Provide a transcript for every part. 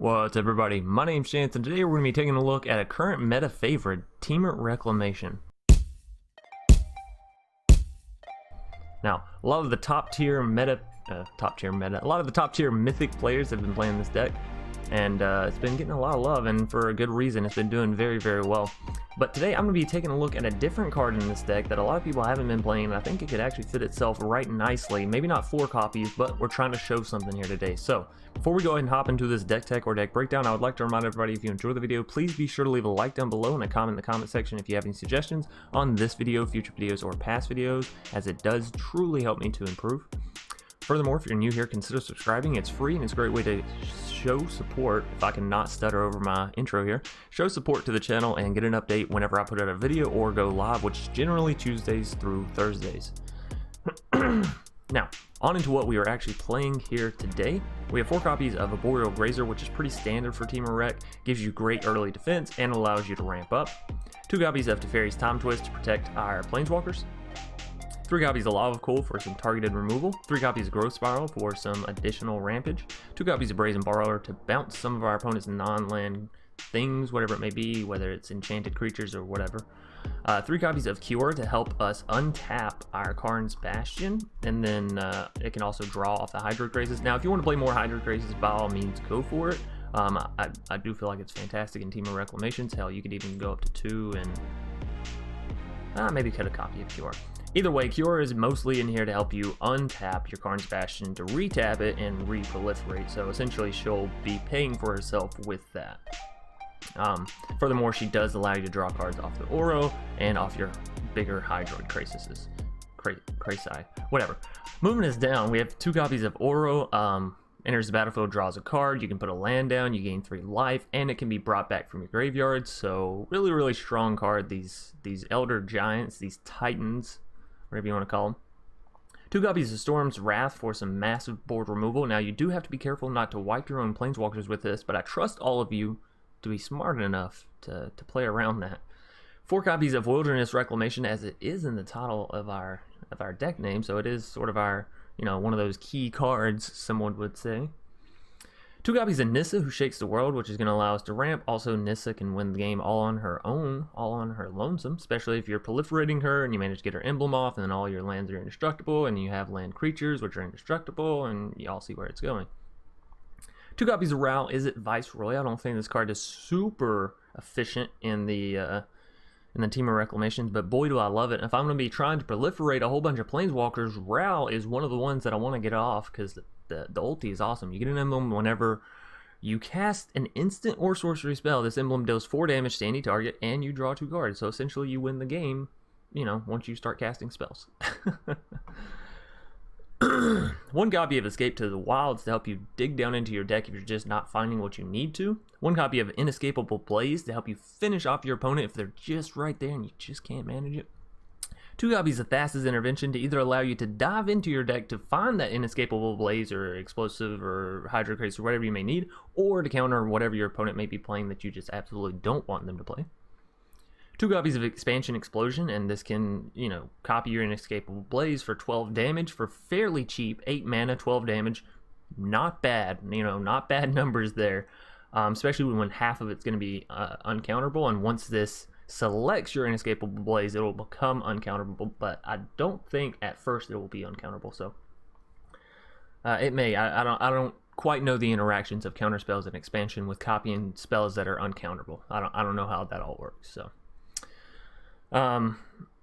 What's up, everybody? My name's Chance, and today we're going to be taking a look at a current meta favorite, TEMUR Reclamation. Now, a lot of the top tier mythic players have been playing this deck, and it's been getting a lot of love, and for a good reason. It's been doing very, very well. But today I'm going to be taking a look at a different card in this deck that a lot of people haven't been playing, and I think it could actually fit itself right nicely. Maybe not 4 copies, but we're trying to show something here today. So, before we go ahead and hop into this deck tech or deck breakdown, I would like to remind everybody, if you enjoy the video, please be sure to leave a like down below and a comment in the comment section if you have any suggestions on this video, future videos, or past videos, as it does truly help me to improve. Furthermore, if you're new here, consider subscribing. It's free and it's a great way to show support, if I can not stutter over my intro here, show support to the channel and get an update whenever I put out a video or go live, which is generally Tuesdays through Thursdays. Now, on into what we are actually playing here today. We have 4 copies of Arboreal Grazer, which is pretty standard for TEMUR Rec, gives you great early defense and allows you to ramp up. 2 copies of Teferi's Time Twist to protect our Planeswalkers. 3 copies of Lava Coil for some targeted removal, 3 copies of Growth Spiral for some additional rampage, 2 copies of Brazen Borrower to bounce some of our opponent's non-land things, whatever it may be, whether it's enchanted creatures or whatever. 3 copies of Cure to help us untap our Karn's Bastion, and then it can also draw off the Hydroid Krasis. Now, if you want to play more Hydroid Krasis, by all means, go for it. I do feel like it's fantastic in TEMUR Reclamations. Hell, you could even go up to 2 and maybe cut a copy of Cure. Either way, Cure is mostly in here to help you untap your Karn's Bastion to retap it and re-proliferate, so essentially she'll be paying for herself with that. Furthermore, she does allow you to draw cards off the Oro and off your bigger Hydroid Krasises. Krasi, whatever. Moving us down, we have 2 copies of Oro. Enters the battlefield, draws a card, you can put a land down, you gain 3 life, and it can be brought back from your graveyard, so really, really strong card. These Elder Giants, these Titans, whatever you want to call them. 2 copies of Storm's Wrath for some massive board removal. Now, you do have to be careful not to wipe your own Planeswalkers with this, but I trust all of you to be smart enough to play around that. 4 copies of Wilderness Reclamation, as it is in the title of our deck name, so it is sort of our, you know, one of those key cards, someone would say. 2 copies of Nissa, who shakes the world, which is going to allow us to ramp. Also, Nissa can win the game all on her own, all on her lonesome, especially if you're proliferating her and you manage to get her emblem off, and then all your lands are indestructible, and you have land creatures, which are indestructible, and y'all see where it's going. 2 copies of Izzet Viceroy. I don't think this card is super efficient in the TEMUR Reclamations, but boy do I love it. If I'm going to be trying to proliferate a whole bunch of Planeswalkers, Ral is one of the ones that I want to get off, because the ulti is awesome. You get an emblem whenever you cast an instant or sorcery spell. This emblem deals 4 damage to any target, and you draw 2 cards. So essentially you win the game, you know, once you start casting spells. 1 copy of Escape to the Wilds to help you dig down into your deck if you're just not finding what you need to. 1 copy of Inescapable Blaze to help you finish off your opponent if they're just right there and you just can't manage it. 2 copies of Thassa's Intervention to either allow you to dive into your deck to find that Inescapable Blaze or Explosive or Hydroid Krasis or whatever you may need, or to counter whatever your opponent may be playing that you just absolutely don't want them to play. 2 copies of Expansion Explosion, and this can, you know, copy your Inescapable Blaze for 12 damage for fairly cheap, 8 mana, 12 damage. Not bad, you know, not bad numbers there, especially when half of it's going to be uncounterable, and once this selects your Inescapable Blaze, it will become uncounterable, but I don't think at first it will be uncounterable, so it may. I don't quite know the interactions of counter spells and expansion with copying spells that are uncounterable. I don't know how that all works, so. But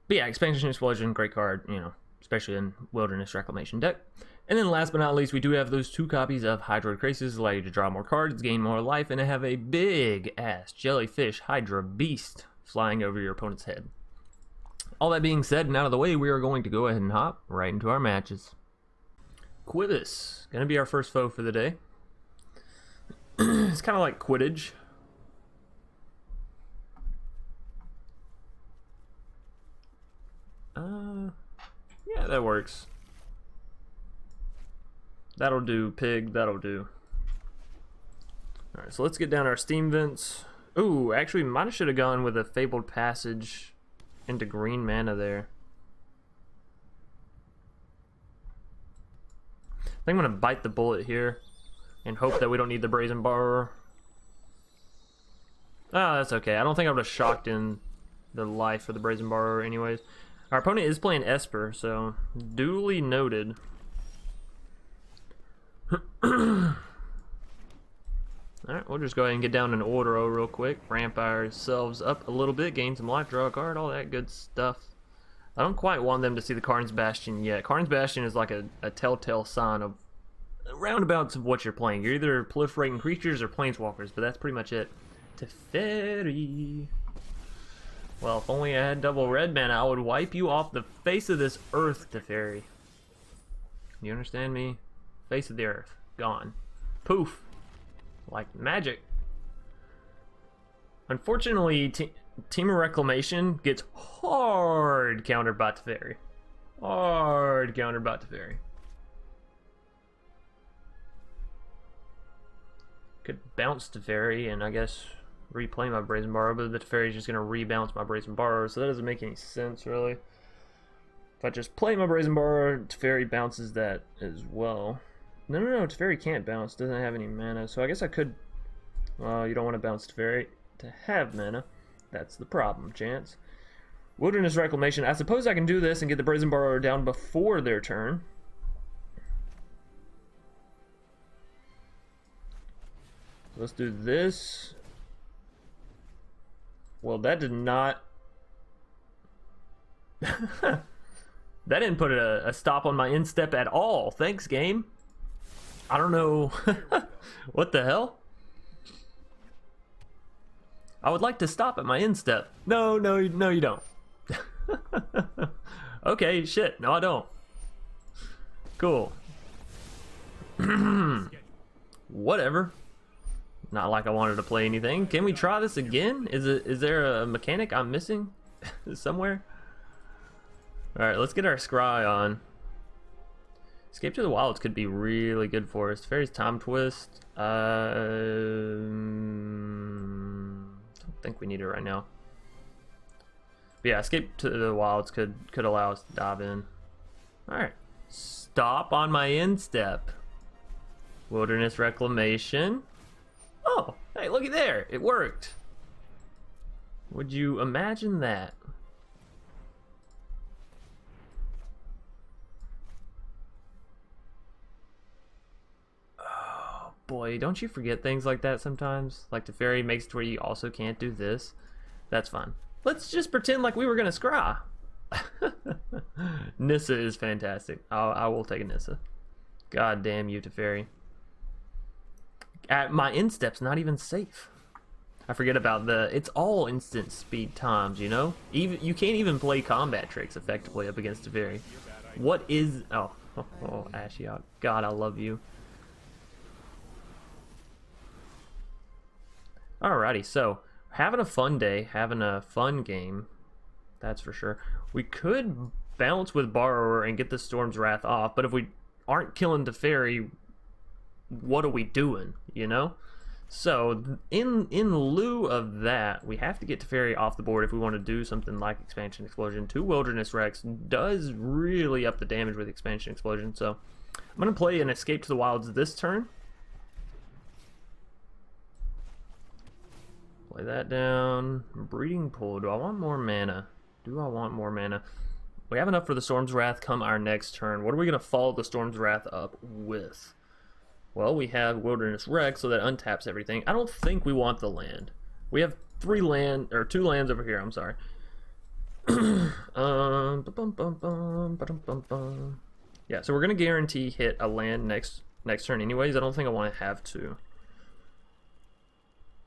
yeah, Expansion Explosion, great card, you know, especially in Wilderness Reclamation deck. And then last but not least, we do have those 2 copies of Hydroid Krasis, allow you to draw more cards, gain more life, and have a big-ass Jellyfish Hydra Beast flying over your opponent's head. All that being said and out of the way, we are going to go ahead and hop right into our matches. Quibus, gonna be our first foe for the day. It's kind of like Quidditch. Yeah, that works. That'll do, pig, that'll do. Alright, so let's get down our steam vents. Ooh, actually, might have should have gone with a Fabled Passage into green mana there. I think I'm going to bite the bullet here and hope that we don't need the Brazen Borrower. Oh, that's okay. I don't think I would have shocked in the life of the Brazen Borrower anyways. Our opponent is playing Esper, so duly noted. Alright, we'll just go ahead and get down an Ordero real quick. Ramp ourselves up a little bit, gain some life, draw a card, all that good stuff. I don't quite want them to see the Karn's Bastion yet. Karn's Bastion is like a telltale sign of roundabouts of what you're playing. You're either proliferating creatures or planeswalkers, but that's pretty much it. Teferi. Well, if only I had double red mana, I would wipe you off the face of this earth, Teferi. You understand me? Face of the earth. Gone. Poof. Like magic. Unfortunately, TEMUR Reclamation gets hard countered by Teferi. Hard countered by Teferi. Could bounce Teferi and I guess replay my Brazen Borrower, but the Teferi is just going to rebounce my Brazen Borrower, so that doesn't make any sense really. If I just play my Brazen Borrower, Teferi bounces that as well. No, Teferi can't bounce, doesn't have any mana, so I guess I could... Well, you don't want to bounce Teferi to have mana. That's the problem, Chance. Wilderness Reclamation. I suppose I can do this and get the Brazen Borrower down before their turn. Let's do this. Well, that did not... that didn't put a stop on my instep at all. Thanks, game. I don't know. What the hell? I would like to stop at my instep. No, you don't. Okay, shit. No, I don't. Cool. Whatever. Not like I wanted to play anything. Can we try this again? Is there a mechanic I'm missing somewhere? Alright, let's get our scry on. Escape to the Wilds could be really good for us. Teferi's Time Twist. Don't think we need it right now. But yeah, Escape to the Wilds could allow us to dive in. Alright. Stop on my instep. Wilderness Reclamation. Oh, hey, looky there. It worked. Would you imagine that? Oh, boy, don't you forget things like that sometimes? Like Teferi makes it where you also can't do this. That's fine. Let's just pretend like we were going to scry. Nissa is fantastic. I will take a Nissa. God damn you, Teferi. My instep's not even safe. I forget about it's all instant speed times, you know? You can't even play combat tricks effectively up against Teferi. What is... Oh, Ashiok. God, I love you. Alrighty, so, having a fun day, having a fun game, that's for sure. We could bounce with Borrower and get the Storm's Wrath off, but if we aren't killing Teferi, what are we doing, you know? So in lieu of that, we have to get Teferi off the board if we want to do something like Expansion Explosion. 2 Wilderness Rex does really up the damage with Expansion Explosion, so I'm going to play an Escape to the Wilds this turn. Play that down. Breeding Pool. Do I want more mana? We have enough for the Storm's Wrath come our next turn. What are we going to follow the Storm's Wrath up with? Well, we have Wilderness Rex, so that untaps everything. I don't think we want the land. We have 2 lands over here, I'm sorry. Yeah, so we're going to guarantee hit a land next turn anyways. I don't think I want to have to.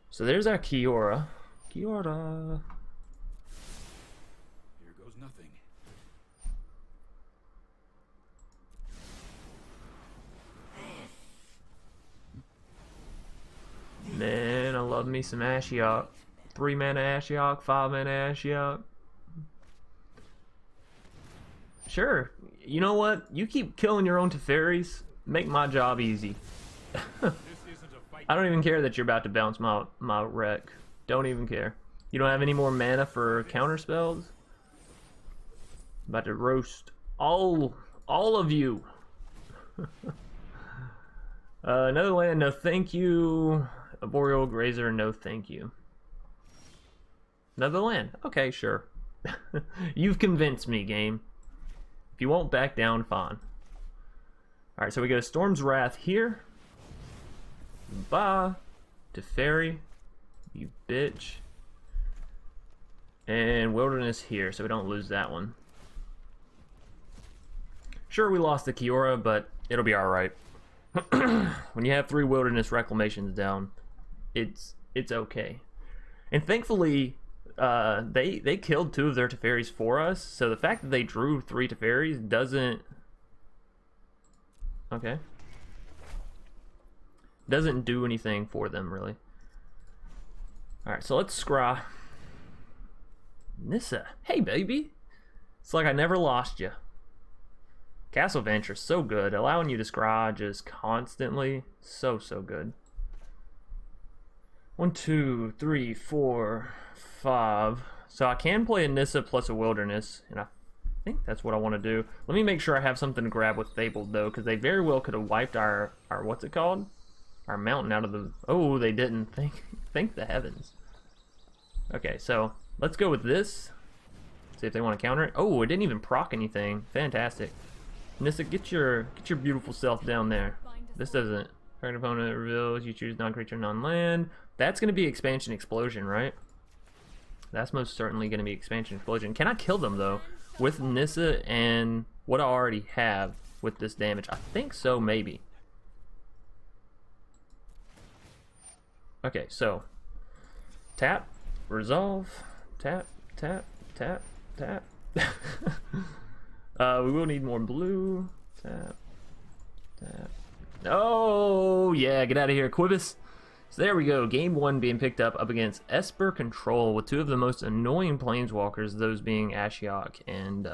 So there's our Kiora. Kiora. Here goes nothing. Man, I love me some Ashiok. 3 mana Ashiok, 5 mana Ashiok. Sure, you know what? You keep killing your own Teferis, make my job easy. I don't even care that you're about to bounce my wreck. Don't even care. You don't have any more mana for counter spells? I'm about to roast all of you. Another land, no thank you. A Boreal Grazer, no thank you. Another land. Okay, sure. You've convinced me, game. If you won't back down, fine. Alright, so we go Storm's Wrath here. Bye. Teferi. You bitch. And Wilderness here, so we don't lose that one. Sure, we lost the Kiora, but it'll be alright. When you have 3 Wilderness Reclamations down, it's okay. And thankfully, they killed 2 of their Teferis for us, so the fact that they drew 3 Teferis doesn't do anything for them, really. Alright, so let's scry. Nissa. Hey, baby! It's like I never lost you. Castle Vantress, so good. Allowing you to scry just constantly. So good. 1, 2, 3, 4, 5. So I can play a Nissa plus a Wilderness, and I think that's what I want to do. Let me make sure I have something to grab with Fabled, though, because they very well could have wiped our what's it called? Our mountain out of the... Oh, they didn't. Thank the heavens. Okay, so let's go with this. See if they want to counter it. Oh, it didn't even proc anything. Fantastic. Nissa, get your beautiful self down there. This doesn't. Target opponent reveals you choose non-creature, non-land. That's going to be Expansion Explosion, right? That's most certainly going to be Expansion Explosion. Can I kill them, though, with Nissa and what I already have with this damage? I think so, maybe. Okay, so tap, resolve, tap, tap, tap, tap. We will need more blue. Tap, tap. Oh, yeah, get out of here, Quibus. So there we go, game 1 being picked up against Esper Control with 2 of the most annoying planeswalkers, those being Ashiok and,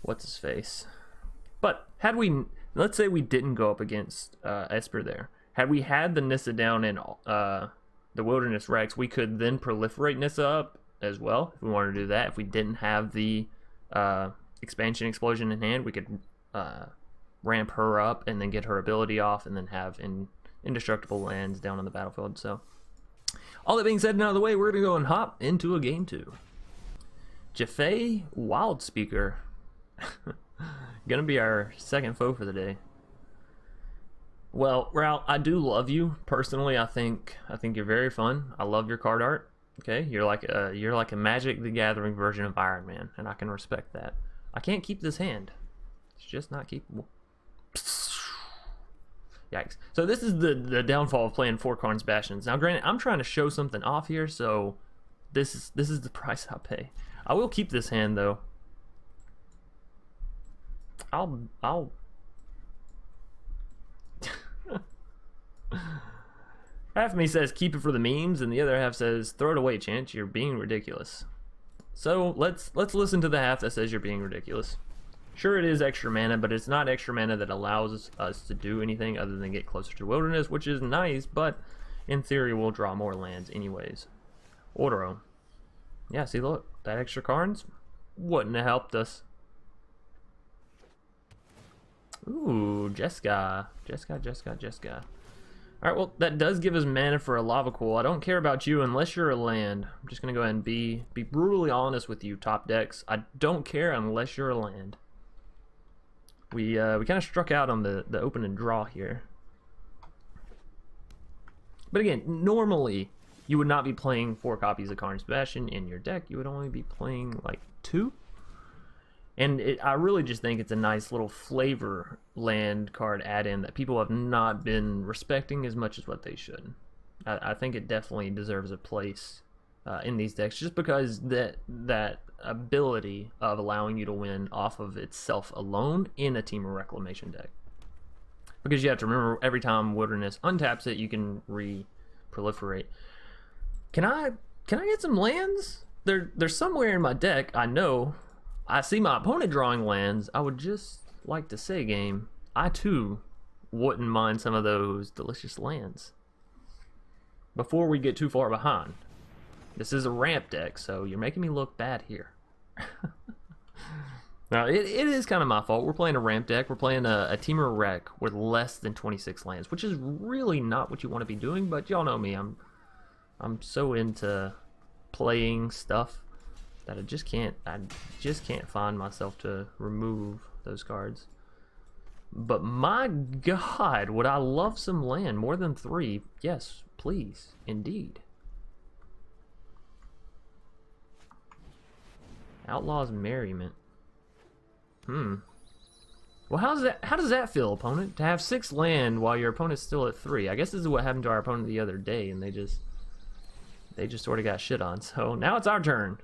what's his face? But, had we, let's say we didn't go up against Esper there. Had we had the Nissa down in the Wilderness Rex, we could then proliferate Nissa up as well, if we wanted to do that. If we didn't have the Expansion Explosion in hand, we could ramp her up and then get her ability off and then have indestructible lands down on the battlefield. So, all that being said and out of the way, we're going to go and hop into a game 2. Jeskai Wildspeaker. Gonna be our second foe for the day. Well, Raul, I do love you personally. I think you're very fun. I love your card art. Okay, you're like a Magic the Gathering version of Iron Man, and I can respect that. I can't keep this hand. It's just not keepable. Yikes. So this is the downfall of playing 4 Karn's Bastions. Now, granted, I'm trying to show something off here, so this is the price I pay. I will keep this hand though. I'll half of me says keep it for the memes, and the other half says throw it away, Chance. You're being ridiculous. So let's listen to the half that says you're being ridiculous. Sure, it is extra mana, but it's not extra mana that allows us to do anything other than get closer to Wilderness, which is nice, but in theory we'll draw more lands anyways. Ordero. Yeah, see, look, that extra Karns wouldn't have helped us. Ooh, Jeskai. Jeskai. Alright, well, that does give us mana for a Lava Coil. I don't care about you unless you're a land. I'm just going to go ahead and be brutally honest with you, top decks. I don't care unless you're a land. We kind of struck out on the open and draw here. But again, normally, you would not be playing 4 copies of Karn's Bastion in your deck. You would only be playing, like, 2. And I really just think it's a nice little flavor land card add-in that people have not been respecting as much as what they should. I think it definitely deserves a place in these decks, just because that ability of allowing you to win off of itself alone in a TEMUR Reclamation deck. Because you have to remember, every time Wilderness untaps it, you can re-proliferate. Can I get some lands? They're somewhere in my deck, I know. I see my opponent drawing lands. I would just like to say, game, I too wouldn't mind some of those delicious lands. Before we get too far behind. This is a ramp deck, so you're making me look bad here. Now, it is kind of my fault. We're playing a ramp deck. We're playing a TEMUR Rec with less than 26 lands, which is really not what you want to be doing, but y'all know me. I'm so into playing stuff that I just can't find myself to remove those cards. But my god, would I love some land more than 3? Yes, please, indeed. Outlaw's Merriment. Well, how does that feel, opponent? To have 6 land while your opponent's still at 3. I guess this is what happened to our opponent the other day, and they just sort of got shit on. So now it's our turn.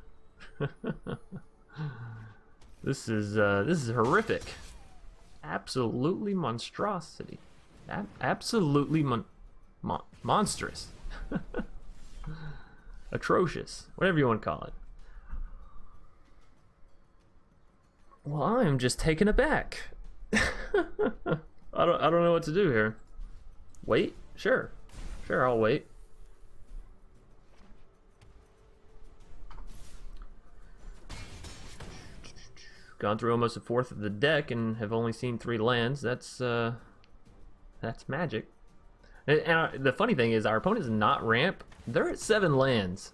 This is horrific. Absolutely monstrosity. Absolutely monstrous. Atrocious. Whatever you want to call it. Well, I am just taken aback. I don't know what to do here. Wait? Sure, I'll wait. Gone through almost a fourth of the deck and have only seen 3 lands. That's magic. And the funny thing is, our opponent's not ramp. They're at 7 lands.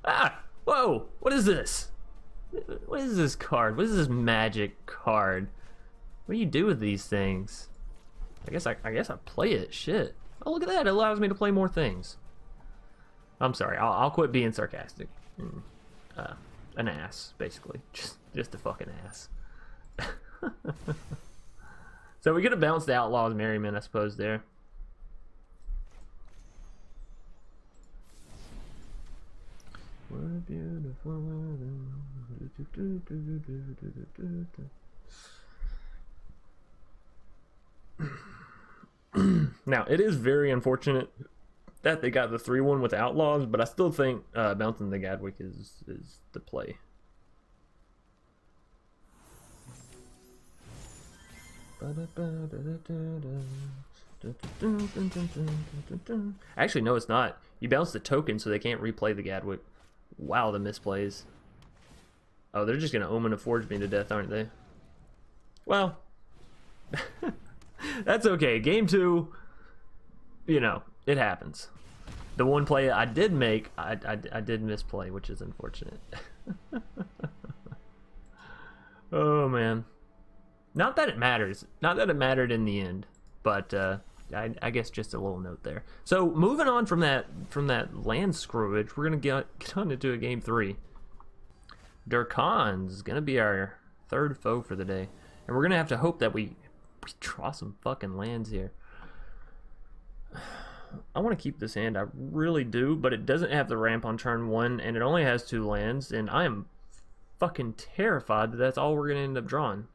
Ah! Whoa! What is this? What is this card? What is this magic card? What do you do with these things? I guess I play it. Shit. Oh, look at that! It allows me to play more things. I'm sorry. I'll quit being sarcastic. An ass, basically. Just a fucking ass. So we could have bounced the Outlaw's Merriment, I suppose, there. What a beautiful weather. Now, it is very unfortunate that they got the 3-1 with Outlaws, but I still think bouncing the Gadwick is the play. Actually, no, it's not. You bounce the token so they can't replay the Gadwick. Wow, the misplays. Oh, they're just going to Omen of Forge me to death, aren't they? Well, that's okay. Game 2, you know, it happens. The one play I did make, I did misplay, which is unfortunate. Oh, man. Not that it matters. Not that it mattered in the end, but I guess just a little note there. So moving on from that land screwage, we're gonna get on into a game 3. Durkan's gonna be our 3rd foe for the day, and we're gonna have to hope that we draw some fucking lands here. I want to keep this hand, I really do, but it doesn't have the ramp on turn 1, and it only has 2 lands, and I am fucking terrified that that's all we're gonna end up drawing.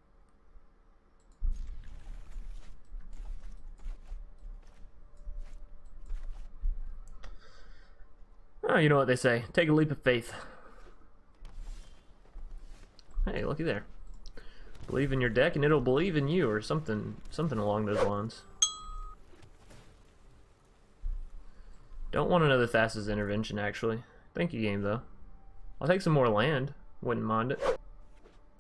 Oh, you know what they say. Take a leap of faith. Hey, looky there. Believe in your deck and it'll believe in you, or something along those lines. Don't want another Thassa's Intervention, actually. Thank you, game, though. I'll take some more land. Wouldn't mind it.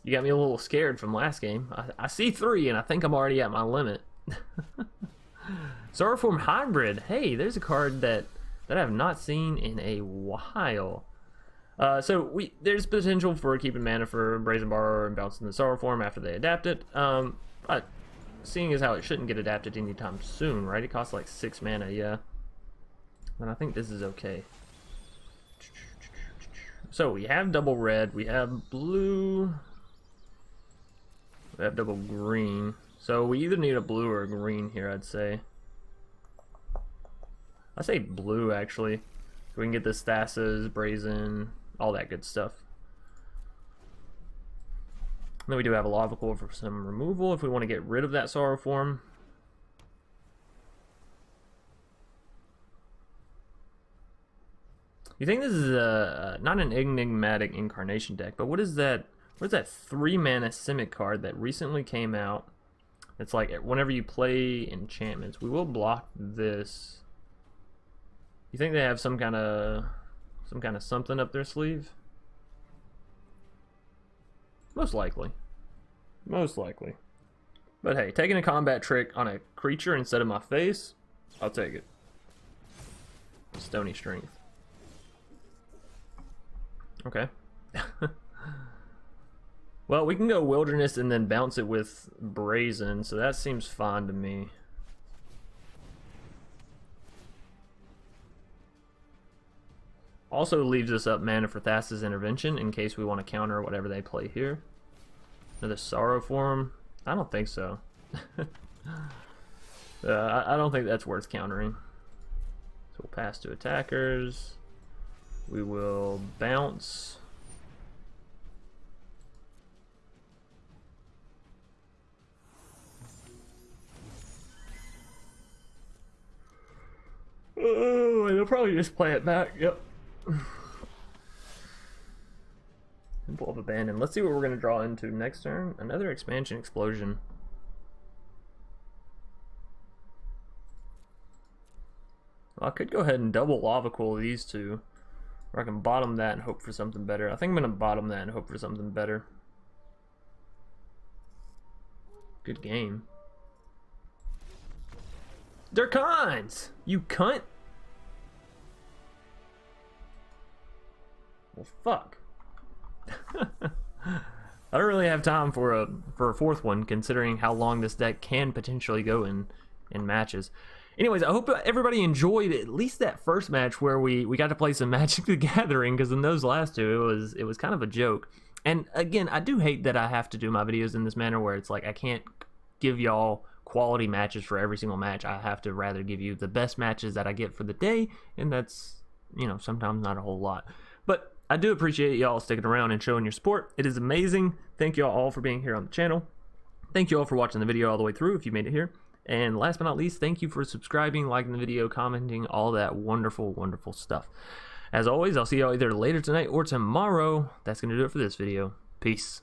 You got me a little scared from last game. I see 3, and I think I'm already at my limit. Sorrowform Hybrid. Hey, there's a card that I have not seen in a while. So there's potential for keeping mana for Brazen Borrower and bouncing the Sorrowform after they adapt it. But seeing as how it shouldn't get adapted anytime soon, right? It costs like 6 mana, yeah. And I think this is okay. So we have double red, we have blue, we have double green. So we either need a blue or a green here, I'd say. I say blue, actually, so we can get the Thassa's, Brazen, all that good stuff. And then we do have a Lava Coil for some removal if we want to get rid of that Sorrowform. You think this is not an enigmatic incarnation deck, but what is that? What is that 3-mana Simic card that recently came out? It's like whenever you play enchantments, we will block this. You think they have some kind of something up their sleeve? Most likely. Most likely. But hey, taking a combat trick on a creature instead of my face, I'll take it. Stony Strength. Okay. Well, we can go Wilderness and then bounce it with Brazen, so that seems fine to me. Also leaves us up mana for Thassa's Intervention in case we want to counter whatever they play here. Another Sorrow Form? I don't think so. I don't think that's worth countering. So we'll pass to attackers. We will bounce. Oh, they'll probably just play it back. Yep. Temple of Abandon. Let's see what we're going to draw into next turn. Another Expansion Explosion. Well, I could go ahead and double Lava Coil these two. Or I can bottom that and hope for something better. I think I'm going to bottom that and hope for something better. Good game. They're cons! You cunt! Well, fuck. I don't really have time for a fourth one, considering how long this deck can potentially go in matches. Anyways, I hope everybody enjoyed at least that first match where we got to play some Magic the Gathering, because in those last two, it was kind of a joke. And again, I do hate that I have to do my videos in this manner where it's like I can't give y'all quality matches for every single match. I have to rather give you the best matches that I get for the day, and that's, you know, sometimes not a whole lot. But I do appreciate y'all sticking around and showing your support. It is amazing. Thank y'all all for being here on the channel. Thank you all for watching the video all the way through if you made it here. And last but not least, thank you for subscribing, liking the video, commenting, all that wonderful, wonderful stuff. As always, I'll see y'all either later tonight or tomorrow. That's going to do it for this video. Peace.